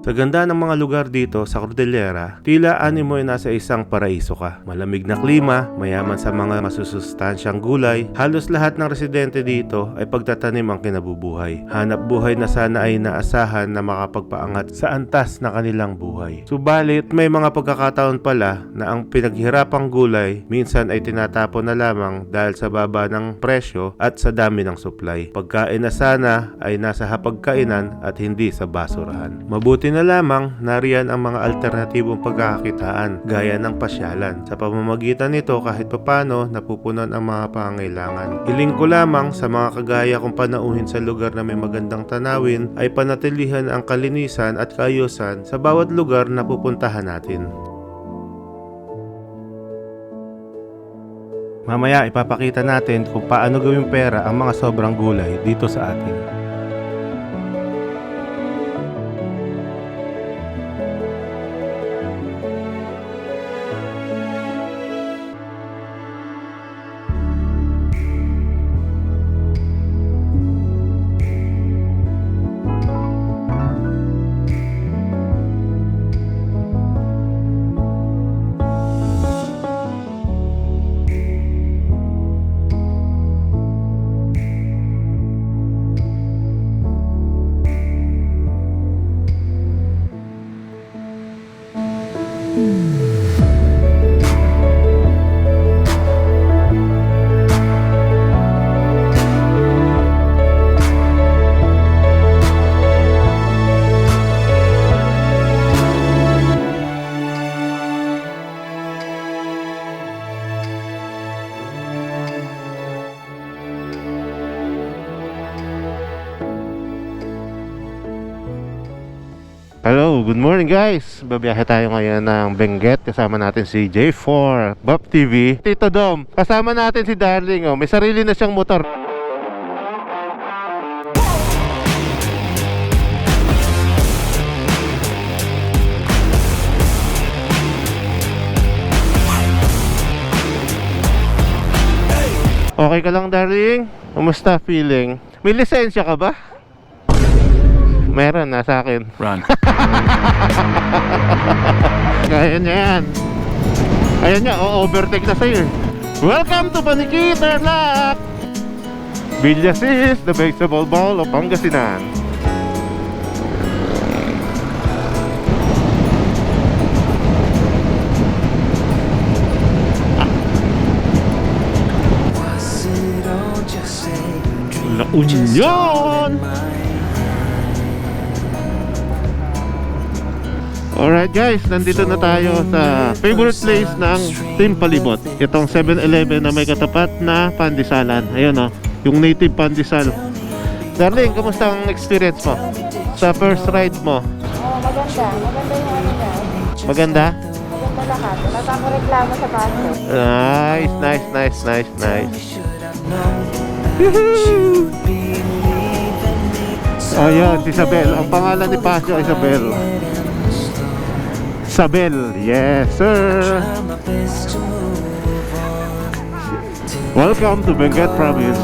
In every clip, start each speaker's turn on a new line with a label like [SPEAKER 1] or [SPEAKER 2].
[SPEAKER 1] Sa ganda ng mga lugar dito sa Cordillera, tila animo ay nasa isang paraiso ka. Malamig na klima, mayaman sa mga masusustansyang gulay, halos lahat ng residente dito ay pagtatanim ang kinabubuhay. Hanap buhay na sana ay naasahan na makapagpaangat sa antas na kanilang buhay. Subalit, may mga pagkakataon pala na ang pinaghirapang gulay minsan ay tinatapon na lamang dahil sa baba ng presyo at sa dami ng supply. Pagkain na sana ay nasa hapagkainan at hindi sa basurahan. Mabuti na lamang nariyan ang mga alternatibong pagkakakitaan gaya ng pasyalan. Sa pamamagitan nito kahit papano napupunan ang mga pangailangan. Hiling ko lamang sa mga kagaya kong panauhin sa lugar na may magandang tanawin ay panatilihan ang kalinisan at kaayusan sa bawat lugar na pupuntahan natin. Mamaya ipapakita natin kung paano gawing pera ang mga sobrang gulay dito sa atin. Hello, good morning guys! Babiyahe tayo ngayon ng Benguet. Kasama natin si J4 Bop TV. Tito Dom, kasama natin si Darling. May sarili na siyang motor. Okay ka lang, Darling? Kumusta feeling? May lisensya ka ba? Meron, nasa akin.
[SPEAKER 2] Run.
[SPEAKER 1] Kaya niya yan. Ayan niya, overtake na sa'yo. Welcome to Paniki, Tarlac! Villasis, the vegetable bowl of Pangasinan. La Union! Alright guys, nandito na tayo sa favorite place ng Team Palibot. Itong 7-Eleven na may katapat na pandesalan. Ayun yung native pandesal. Darling, kamusta ang experience mo sa first ride mo?
[SPEAKER 3] Maganda. Maganda yung ano niya.
[SPEAKER 1] Maganda?
[SPEAKER 3] Maganda lahat. Wala pa akong reklamo sa baso.
[SPEAKER 1] Nice. Ayan, si Isabel. Ang pangalan ni Pasio, Isabel. Sabel, yes sir. Welcome to Benguet Province.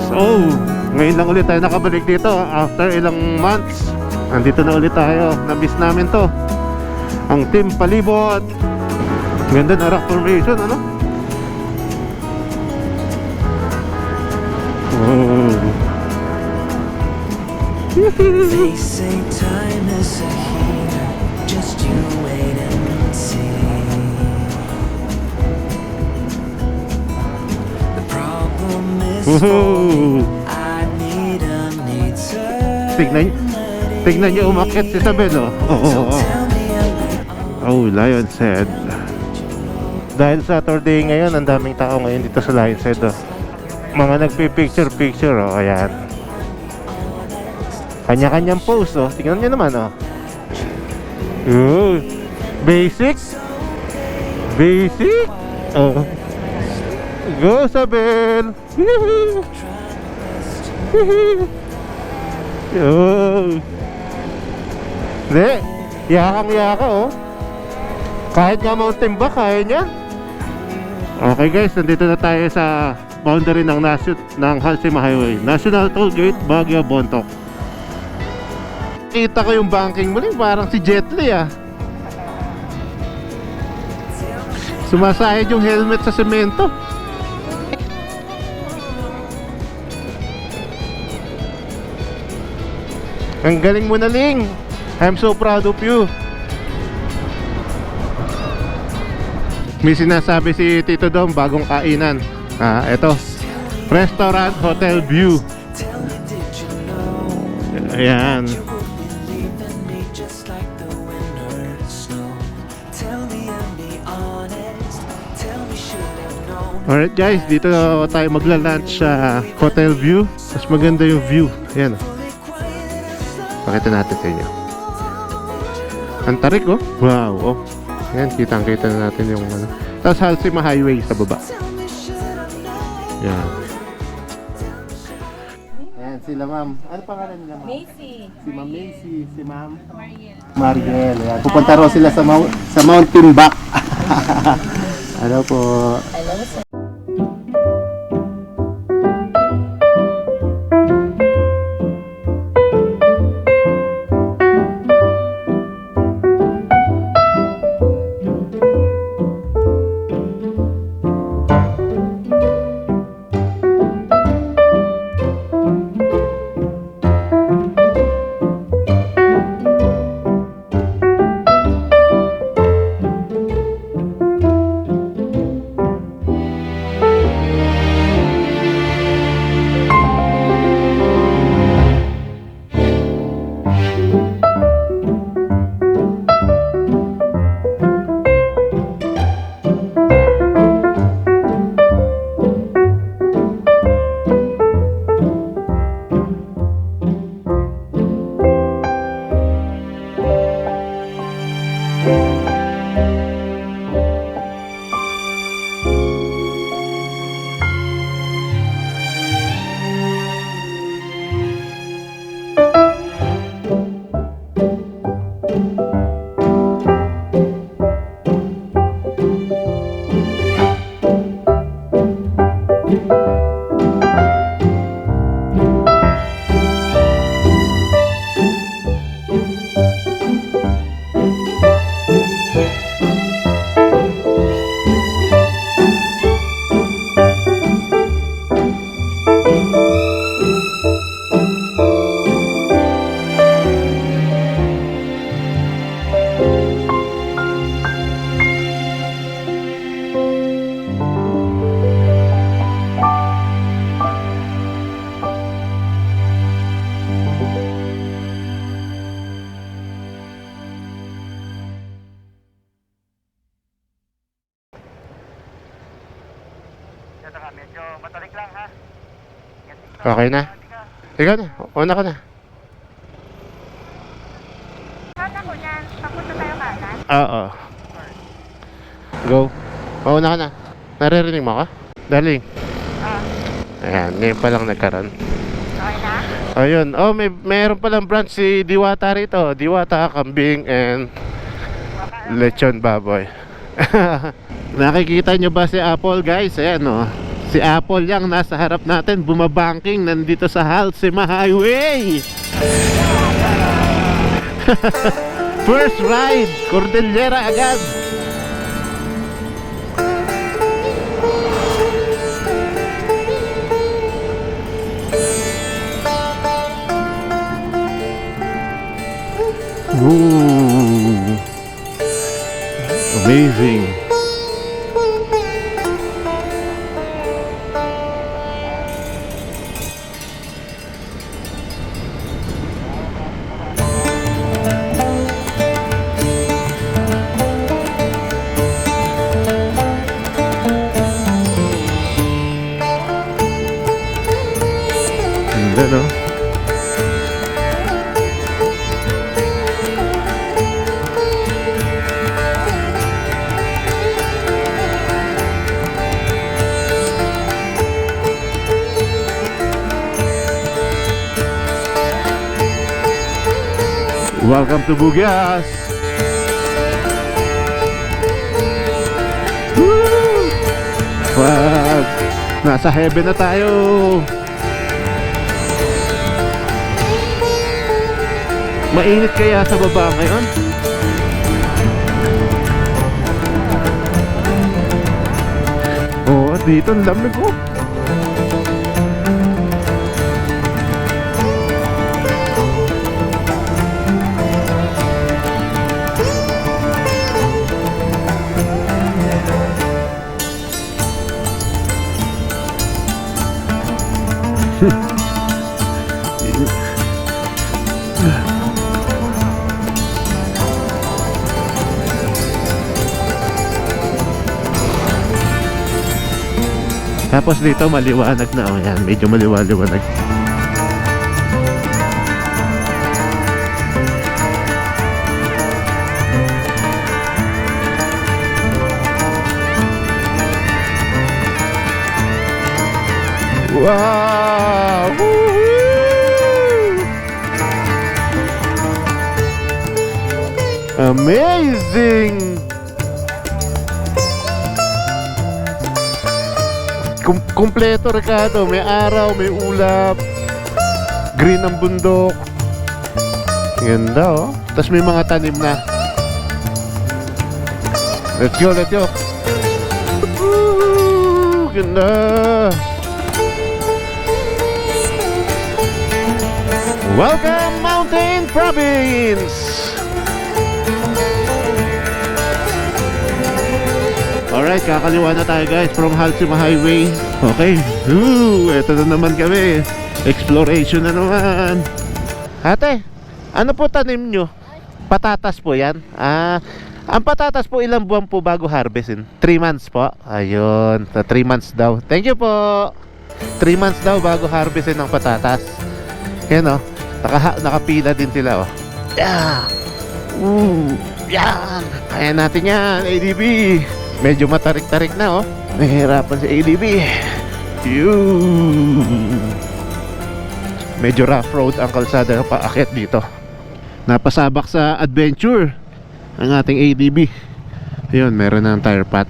[SPEAKER 1] Ngayon lang ulit tayo nakabalik dito after ilang months. Andito na ulit tayo. Na-miss namin to. Ang Team Palibot. Ganda na rock formation, ano?
[SPEAKER 4] They say time is a healer, just you wait and see. The problem is I need a
[SPEAKER 1] Tignan niyo umakyat si Isabel, Lion's Head. Dahil Saturday ngayon, ang daming tao ngayon dito sa Lion's Head, Mga nagpipicture, ayan. Kanya-kanyang pose, tingnan niyo naman, Basic. Go, Isabel. Hindi, yakang-yaka, Kahit nga mountain bike, kaya niya. Okay guys, nandito na tayo sa boundary ng Halsema Highway, National Toll Gate, Baguio, Bontoc. Kita ko yung banking mo rin, parang si Jet Li ah. Sumasahid yung helmet sa semento. Ang galing mo na, Ling. I'm so proud of you. May sinasabi si Tito Dom, bagong kainan. Eto. Restaurant Hotel View.
[SPEAKER 4] Tell me, did you know
[SPEAKER 1] Ayan.
[SPEAKER 4] you would believe in me just like the winter snow? Tell me and be honest. Tell me, should have known.
[SPEAKER 1] Alright guys, dito tayo magla-lunch sa Hotel View. Mas maganda yung view. Ayan. Pakita natin sa inyo. Ang tarik oh. Wow oh. Ayan, kitang-kita na natin yung ano. Tapos Halsema Highway sa baba. Ayan. Ayan sila ma'am. Ano pangalan nila ma'am?
[SPEAKER 3] Macy.
[SPEAKER 1] Si Ma'am Macy, si Ma'am
[SPEAKER 3] Mariel.
[SPEAKER 1] Mariel. Ayan. Pupunta raw sila sa Mount Timbak. Ano po?
[SPEAKER 3] Hello, sir.
[SPEAKER 2] Medyo matarik lang ha.
[SPEAKER 1] Okay na. Ikaw na. Una ka na.
[SPEAKER 3] Kata ko yan. Papunta tayo kanan.
[SPEAKER 1] Oo. Go. Una ka na. Naririnig mo ka? Darling. Ayan, ngayon pa lang nagkaroon.
[SPEAKER 3] Okay na?
[SPEAKER 1] Ayun. Oh, mayroon palang branch si Diwata rito. Diwata, kambing, and lechon baboy. Nakikita nyo ba si Apple guys? Ayan oh. Si Apple yang nasa harap natin, bumabanking nandito sa Halsema Highway. First ride, Cordillera agad. Ooh. Amazing. Ganda, no? Welcome to Bugias! Woo! Wag! Nasa heaven na tayo! Mainit kaya sa baba ngayon? Oo, dito ang lamig oh. Tapos dito maliwanag na, oh yan, medyo maliwanag. Wow! Woo-hoo! Amazing! Kumpleto, Ricardo. May araw, may ulap, green ang bundok. Ganda oh. Tapos may mga tanim na. Let's go, let's go. Woo! Ganda. Welcome Mountain Province. Alright, kakaliwa na tayo guys from Halsima Highway. Okay, eto na naman kami. Exploration na naman. Ate, ano po tanim nyo? Patatas po yan? Ang patatas po ilang buwan po bago harvestin? 3 months po. Ayun, 3 months daw. Thank you po. 3 months daw bago harvestin ng patatas. Yan o, nakapila din sila o. Yeah. Yan. Kaya natin yan, ADB. Medyo matarik-tarik na oh. Nahihirapan si ADB. Medyo rough road ang kalsada paakyat dito. Napasabak sa adventure ang ating ADB. Ayun, meron ng tire pot.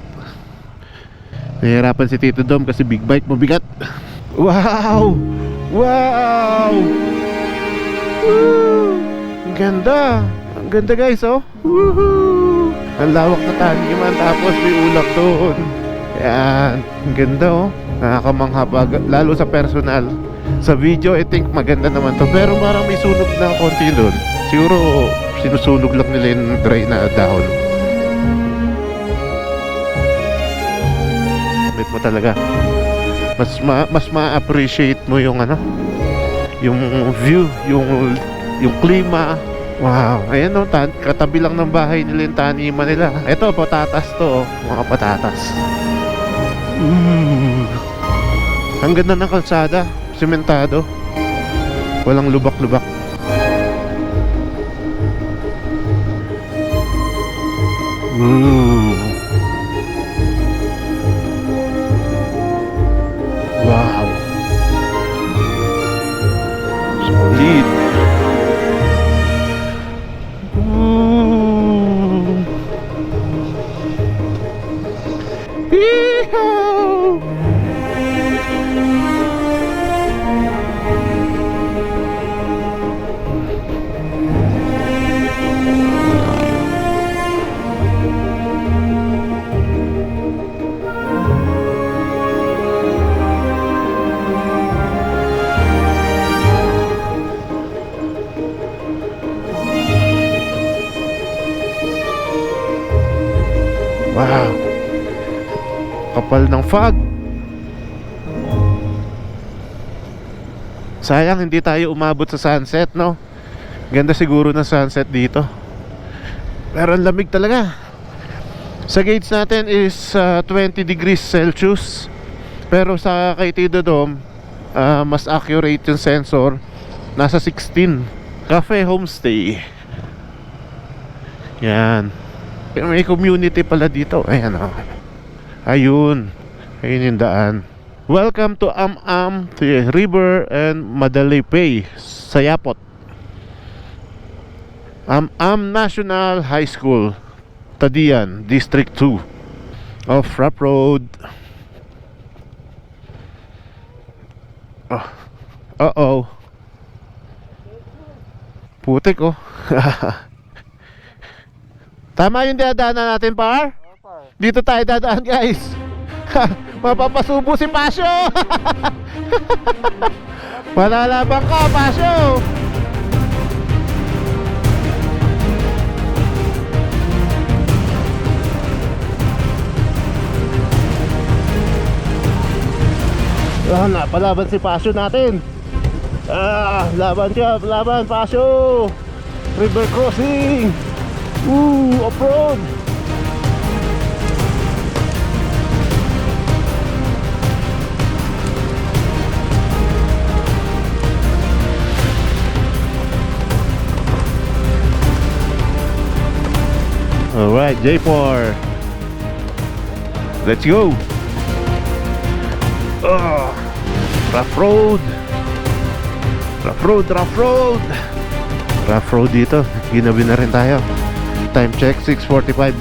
[SPEAKER 1] Nahihirapan si Tito Dom kasi big bike mabigat. Wow! Wow! Woo! Ang ganda! Ang ganda guys oh. Woohoo! Ang lawak na taniman, tapos may ulap doon. Yan, ang ganda oh. Nakakamangha pa, lalo sa personal. Sa video I think maganda naman to, pero parang may sunog na konti doon. Siguro sinusunog lang nila yung dry na dahon. Damit mo talaga. Mas ma-appreciate mo yung ano, yung view, yung klima. Wow, ayan o, katabi lang ng bahay nila yung taniman nila. Ito, patatas to, mga patatas. Ang ganda ng kalsada, sementado. Walang lubak-lubak. Wow. Solid. Yeehaw! Wow. Kapal ng fog. Sayang hindi tayo umabot sa sunset, no? Ganda siguro ng sunset dito. Pero ang lamig talaga. Sa gauge natin is 20 degrees Celsius. Pero sa kay Tito Dom, mas accurate yung sensor. Nasa 16. Cafe Homestay. Yan. May community pala dito. Ayan o. Ayun. Ayun yung daan. Welcome to Am-Am, to River and Madalipay sa Yapot. Am-Am National High School, Tadian, District 2 of Rap Road. Oh. Uh-oh. putik oh. Tama yung dadaanan natin, par? Dito tayo dadaan, guys. Mapapasubo si Pasyo. Malalaban ka, Pasyo. Napalaban si Pasyo natin. Laban siya, laban Pasyo. River crossing. Off-road. Alright, J4. Let's go. Rough road. Rough road, rough road. Rough road dito. Ginabi na rin tayo. Time check, 6:45.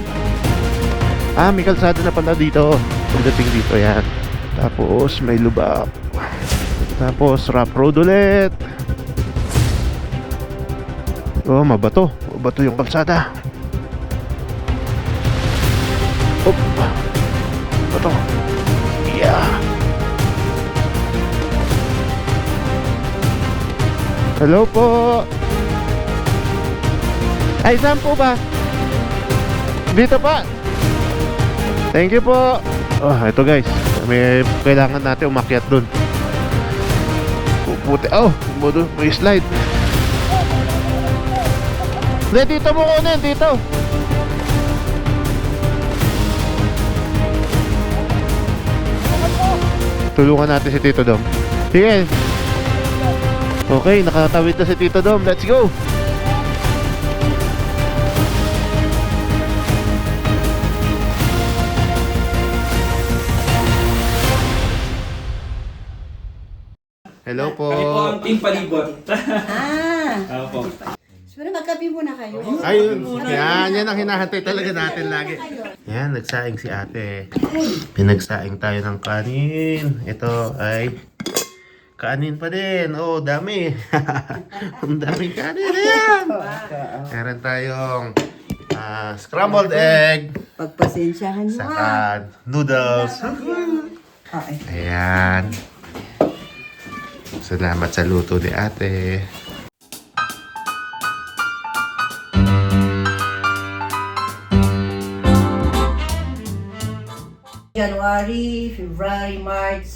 [SPEAKER 1] May kalsada na pala dito. Pagdating dito, yan. Tapos may lubak. Tapos rough road ulit. Mabato. Mabato yung kalsada. Bato. Yeah. Hello po. Ay, saan po ba? Dito pa. Thank you po. Ito guys. May kailangan natin umakyat dun. Puputi. May slide. Hindi, dito mo kunin. Dito. Tulungan natin si Tito Dom. Sige. Okay, nakatawid na si Tito Dom. Let's go. Hello po.
[SPEAKER 5] Kami po ang team palibot.
[SPEAKER 6] Opo. Pero magkape muna kayo.
[SPEAKER 1] Ayun. Yan ang hinahantay talaga natin lagi. Yan, nagsaing si ate. Pinagsaing tayo ng kanin. Ito ay kanin pa din. Dami. Ang daming kanin na yan. Meron tayong scrambled egg.
[SPEAKER 6] Pagpasensyahan nyo
[SPEAKER 1] Saka noodles. Ayan. Salamat sa luto ni ate.
[SPEAKER 6] January, February, March,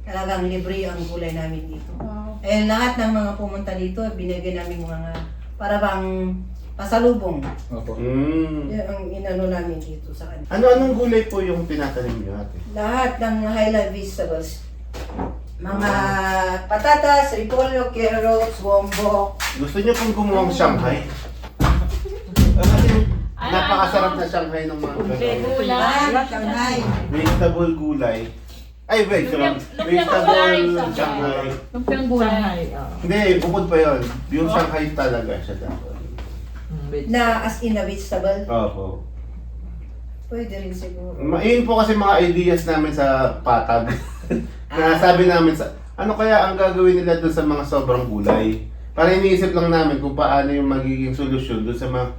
[SPEAKER 6] talagang libre ang gulay namin dito. Eh lahat ng mga pumunta dito, binigyan namin mga para bang pasalubong.
[SPEAKER 5] Opo.
[SPEAKER 6] Yan ang inano namin dito sa kanila.
[SPEAKER 1] Ano-anong gulay po yung tinatanim niyo ate?
[SPEAKER 6] Lahat ng highland vegetables. Mga patatas, repolyo, carrots, wombok.
[SPEAKER 1] Gusto niyo pong gumuhang Shanghai? Kasi napakasarap na Shanghai ng mga
[SPEAKER 6] Lahat, Shanghai.
[SPEAKER 1] vegetable gulay. Ay, vegetable Shanghai.
[SPEAKER 7] Lumpiang gulay.
[SPEAKER 1] Hindi, bukod pa yun. Yung Shanghai talaga siya dapat.
[SPEAKER 6] Na as in a vegetable.
[SPEAKER 1] Opo.
[SPEAKER 6] Pwede rin siguro.
[SPEAKER 1] Yun po kasi mga ideas namin sa patag. Na sabi namin sa ano kaya ang gagawin nila doon sa mga sobrang gulay. Para iniisip lang namin kung paano yung magiging solusyon doon sa mga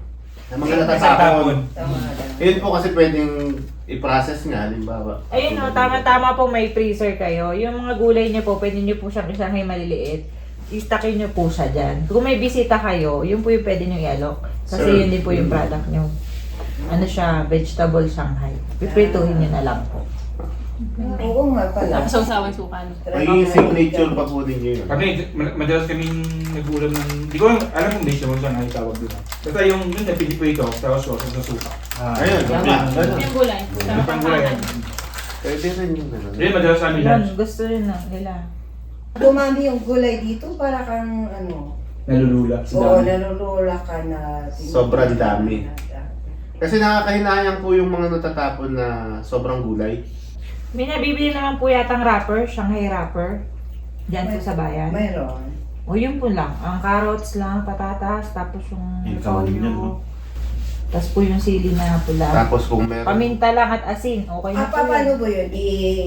[SPEAKER 1] natatapon.
[SPEAKER 6] Tama lang.
[SPEAKER 1] Yun po kasi pwedeng i-process nga, halimbawa.
[SPEAKER 7] Ayun o, tama-tama po may freezer kayo. Yung mga gulay niyo po, pwede niyo po siyang isanghay maliliit. I-stackin niyo po siya dyan. Kung may bisita kayo, yun po yung pwede niyo i-alok. Kasi
[SPEAKER 1] Sir.
[SPEAKER 7] yun din po yung product niyo. Ano siya, vegetable Shanghai. Piprituhin niyo na lang po.
[SPEAKER 6] Oo nga pala.
[SPEAKER 7] Sausawan sukan.
[SPEAKER 1] May signature pa po din yun.
[SPEAKER 5] Kami, madalas kaming nag-ulam ng... Hindi ko alam kung vegetable siya nga tawag doon. Basta yung yun na pinipito, tapos sauce sa suka.
[SPEAKER 1] Ayun,
[SPEAKER 7] Yung gulay.
[SPEAKER 5] Lumpiang gulay.
[SPEAKER 1] pwede rin yung gano'n.
[SPEAKER 5] Yun, madalas kami
[SPEAKER 7] Yun,
[SPEAKER 5] lunch.
[SPEAKER 7] gusto rin na nila.
[SPEAKER 6] Dumami yung gulay dito para kang ano.
[SPEAKER 5] Nalulula.
[SPEAKER 6] Oo, nalulula ka na.
[SPEAKER 1] Sobrang dami. Kasi nakakahinayang po yung mga natatapon na sobrang gulay.
[SPEAKER 7] May nabibili naman po yatang wrapper, Shanghai wrapper. Diyan po sa bayan.
[SPEAKER 6] Mayroon.
[SPEAKER 7] O yun po lang. Ang carrots lang, patatas, tapos yung repolyo. Tapos po yung sili na pula.
[SPEAKER 1] Tapos kung meron...
[SPEAKER 7] Paminta lang at asin. Okay na po
[SPEAKER 6] Paano
[SPEAKER 7] yun.
[SPEAKER 6] ba yun?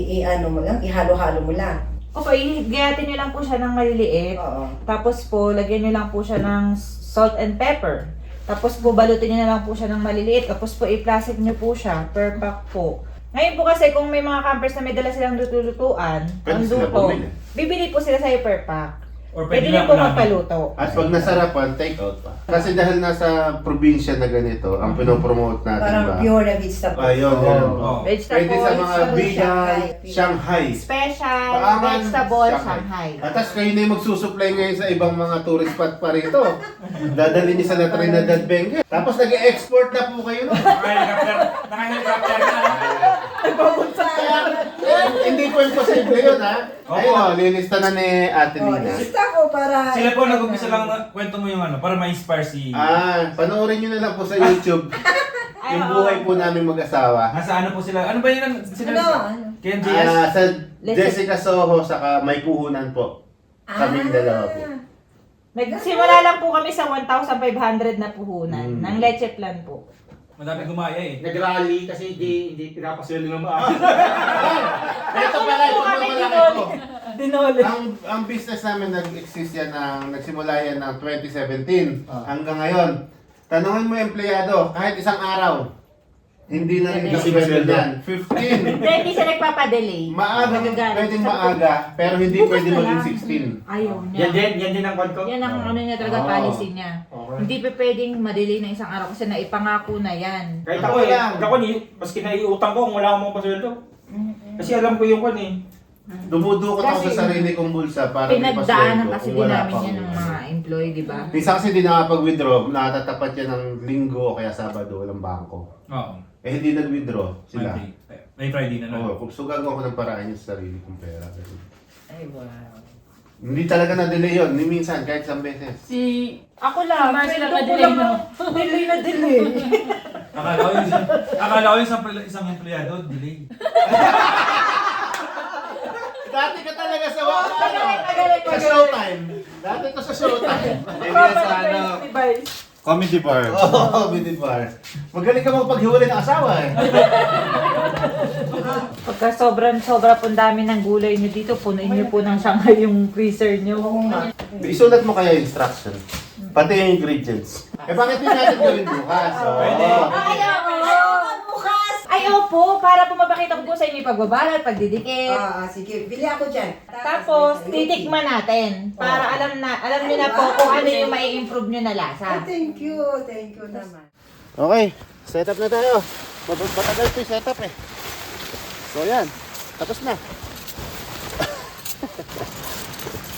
[SPEAKER 6] I-ano mo lang? Ihalo-halo mo lang?
[SPEAKER 7] Opo, igayatin nyo lang po siya ng maliliit.
[SPEAKER 6] Oo.
[SPEAKER 7] Tapos po, lagyan nyo lang po siya ng salt and pepper. Tapos po, balutin nyo na lang po siya ng maliliit. Tapos po, i-plastic nyo po siya per pack po. Ngayon po kasi, kung may mga campers na may dala silang luto-lutuan,
[SPEAKER 1] Pwede
[SPEAKER 7] ang
[SPEAKER 1] sila
[SPEAKER 7] luto,
[SPEAKER 1] bumili.
[SPEAKER 7] bibili po sila sa'yo per pack.
[SPEAKER 5] Or
[SPEAKER 7] Pwede
[SPEAKER 5] lang
[SPEAKER 7] din po
[SPEAKER 5] namin.
[SPEAKER 7] magpaluto.
[SPEAKER 1] At pag nasarapan, take out pa. Kasi dahil nasa probinsya na ganito, ang pinopromote natin
[SPEAKER 6] Parang
[SPEAKER 1] ba?
[SPEAKER 6] pure na vegetable.
[SPEAKER 1] Ayun, ganun.
[SPEAKER 5] Oo.
[SPEAKER 7] Vegetables,
[SPEAKER 1] Pwede sa mga vegan, Shanghai.
[SPEAKER 7] special,
[SPEAKER 1] Paangan,
[SPEAKER 7] vegetable, Shanghai.
[SPEAKER 1] At tas kayo na yung magsusupply ngayon sa ibang mga tourist spot pa rito. Dadali niyo sa La Trinidad, Benguet. Tapos nag-export na po kayo no?
[SPEAKER 5] Naka-helicopter na.
[SPEAKER 1] Kaya, hindi po imposible yun ha. Ayun o, lilista na ni Ate
[SPEAKER 6] Oh,
[SPEAKER 1] Nina.
[SPEAKER 6] lista ko para...
[SPEAKER 5] Sila po nag-umpisa lang kwento mo yung para ma-inspire si...
[SPEAKER 1] Panoorin nyo na lang po sa YouTube. Yung buhay po namin mag-asawa.
[SPEAKER 5] Nasa ano po sila? Ano ba yun? Sila,
[SPEAKER 6] Ano?
[SPEAKER 5] Kaya JS?
[SPEAKER 1] Sa Jessica Soho, saka may puhunan po. Kaming dalawa po.
[SPEAKER 7] Nagsimula lang po kami sa 1,500 na puhunan ng leche plan po.
[SPEAKER 5] Madami gumaya eh.
[SPEAKER 2] Nag-rally kasi hindi pinapaswelo ng maaga.
[SPEAKER 1] Ito pala, ito
[SPEAKER 7] po kami
[SPEAKER 1] malaki po.
[SPEAKER 7] dinole.
[SPEAKER 1] Ang business namin nag-exist yan nagsimula yan ng 2017 hanggang ngayon. Tanungin mo yung empleyado, kahit isang araw, hindi na rin
[SPEAKER 2] Hindi
[SPEAKER 1] sweldo
[SPEAKER 2] sweldo.
[SPEAKER 1] yan. 15.
[SPEAKER 7] Hindi siya nagpapadelay.
[SPEAKER 1] Maaga,
[SPEAKER 7] Nagagalit
[SPEAKER 1] pwedeng
[SPEAKER 7] siya.
[SPEAKER 1] maaga, pero hindi
[SPEAKER 7] Bukas
[SPEAKER 1] pwede
[SPEAKER 7] na
[SPEAKER 1] maging
[SPEAKER 7] lang.
[SPEAKER 1] 16.
[SPEAKER 7] Ayaw niya.
[SPEAKER 2] Yan din ang kwad ko.
[SPEAKER 7] Yan ang ano niya talaga,
[SPEAKER 1] Oo.
[SPEAKER 7] policy niya.
[SPEAKER 2] Okay.
[SPEAKER 7] Hindi pa pwedeng madelay na isang araw kasi naipangako na yan.
[SPEAKER 2] Kahit
[SPEAKER 1] Totoo
[SPEAKER 2] ako eh,
[SPEAKER 1] lang.
[SPEAKER 2] pag ako maski naiutang ko kung wala akong mga pasweldo. Kasi alam ko yung kwan eh.
[SPEAKER 1] Dumudukot ako
[SPEAKER 7] Kasi
[SPEAKER 1] sa sarili kong bulsa para may
[SPEAKER 7] Pinagdaanan
[SPEAKER 1] pasweldo
[SPEAKER 7] kasi
[SPEAKER 1] kung
[SPEAKER 7] din
[SPEAKER 1] wala
[SPEAKER 7] namin
[SPEAKER 1] pang-
[SPEAKER 7] yan ng mga employee, di ba?
[SPEAKER 1] Minsan kasi di nakapag-withdraw, nakatatapat yan ng linggo o kaya Sabado, walang bangko.
[SPEAKER 5] Oo.
[SPEAKER 1] Eh hindi nag-withdraw sila.
[SPEAKER 5] May Friday na
[SPEAKER 1] Oo, so gagawa ko ng paraan yung sarili kong pera. Ganun.
[SPEAKER 6] Ay, wow.
[SPEAKER 1] Hindi talaga na-delay yun, ni minsan, kahit isang beses.
[SPEAKER 7] Ako lang,
[SPEAKER 8] Sila
[SPEAKER 7] sweldo ko
[SPEAKER 8] delay
[SPEAKER 7] lang
[SPEAKER 8] mo.
[SPEAKER 7] ang- delay na delay.
[SPEAKER 5] Akala ko yung isang empleyado, delay.
[SPEAKER 1] Dati ka talaga sa
[SPEAKER 7] Magaling,
[SPEAKER 1] sa showtime. Dati to sa showtime.
[SPEAKER 2] Comedy bar.
[SPEAKER 1] Oo, comedy bar. Magaling ka magpaghiwalay ng asawa eh.
[SPEAKER 7] Pagka sobra pong dami ng gulay nyo dito, punuin nyo po ng Shanghai yung freezer nyo.
[SPEAKER 1] Isulat mo kaya yung instruction. Pati yung ingredients. Eh bakit hindi natin gawin bukas?
[SPEAKER 5] Pwede.
[SPEAKER 7] Ay, opo, para po mapakita ko po sa inyo yung pagbabalot, pagdidikit.
[SPEAKER 6] Sige, bili ako dyan.
[SPEAKER 7] Tapos, titikman natin. Para alam niyo na po kung ano yung mai-improve nyo na lasa.
[SPEAKER 6] Thank you naman.
[SPEAKER 1] Okay, setup na tayo. Matagal po yung setup eh. So yan, tapos na.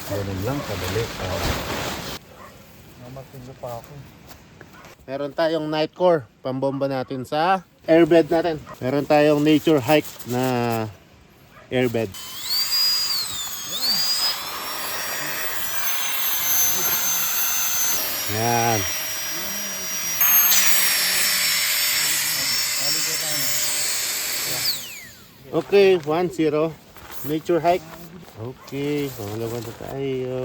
[SPEAKER 1] Ganun lang, kadali. Meron tayong night core, pambomba natin sa airbed natin. Meron tayong nature hike na airbed. Yan. Okay, 1-0. Nature hike. Okay, pangalawa na tayo.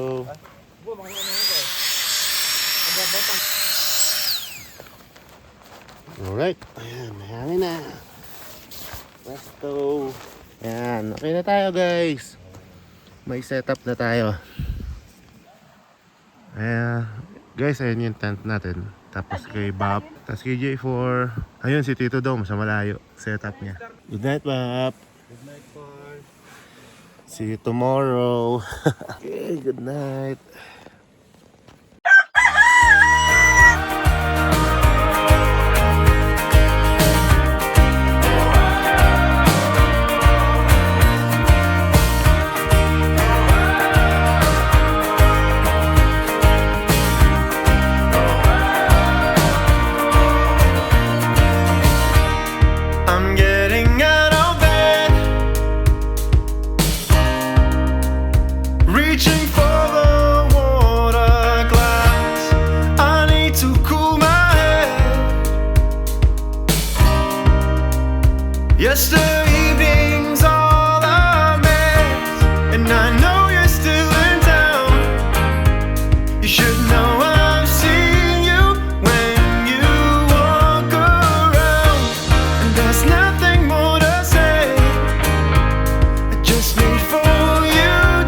[SPEAKER 1] Alright, ayan, may hangin na. Presto. Ayan, okay na tayo guys. May setup na tayo. Ayan, guys, ayan yung tent natin. Tapos kay Bap, tapos kay J4. Ayun si Tito Dom sa malayo. Setup niya. Good night, Bap. Good night, Paul. See you tomorrow. Okay, good night.
[SPEAKER 4] I'm getting out of bed, reaching for the water glass. I need to cool my head. Yesterday evening's all I miss, and I know you're still in town. You should know I've seen you when you walk around. And there's nothing more to say. I just need for you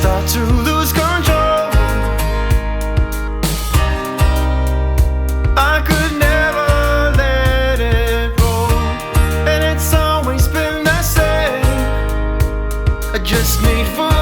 [SPEAKER 4] start to lose control. I could never let it roll, and it's always been the same. I just need full